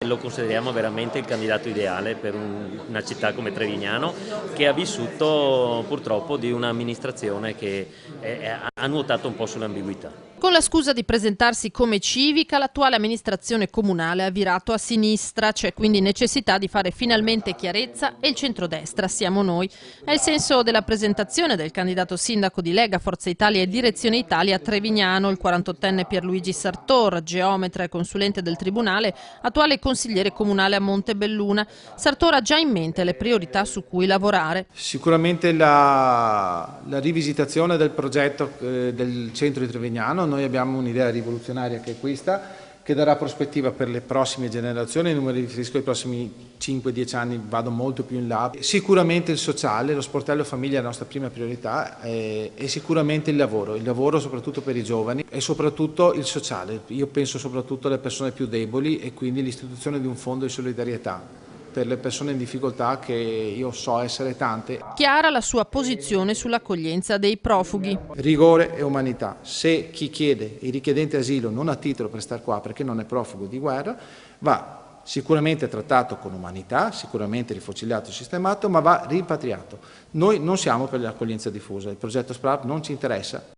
lo consideriamo veramente il candidato ideale per una città come Trevignano, che ha vissuto purtroppo di un'amministrazione che ha nuotato un po' sull'ambiguità. Con la scusa di presentarsi come civica, l'attuale amministrazione comunale ha virato a sinistra, c'è quindi necessità di fare finalmente chiarezza e il centrodestra siamo noi. È il senso della presentazione del candidato sindaco di Lega, Forza Italia e Direzione Italia a Trevignano, il 48enne Pierluigi Sartor, geometra e consulente del Tribunale, attuale consigliere comunale a Montebelluna. Sartor ha già in mente le priorità su cui lavorare. Sicuramente la rivisitazione del progetto del centro di Trevignano. Noi abbiamo un'idea rivoluzionaria che è questa, che darà prospettiva per le prossime generazioni. Non mi riferisco ai prossimi 5-10 anni, vado molto più in là. Sicuramente il sociale, lo sportello famiglia è la nostra prima priorità, e sicuramente il lavoro soprattutto per i giovani e soprattutto il sociale. Io penso soprattutto alle persone più deboli e quindi l'istituzione di un fondo di solidarietà per le persone in difficoltà, che io so essere tante. Chiara la sua posizione sull'accoglienza dei profughi. Rigore e umanità. Se chi chiede, il richiedente asilo, non ha titolo per star qua perché non è profugo di guerra, va sicuramente trattato con umanità, sicuramente rifociliato e sistemato, ma va rimpatriato. Noi non siamo per l'accoglienza diffusa, il progetto SPRAP non ci interessa.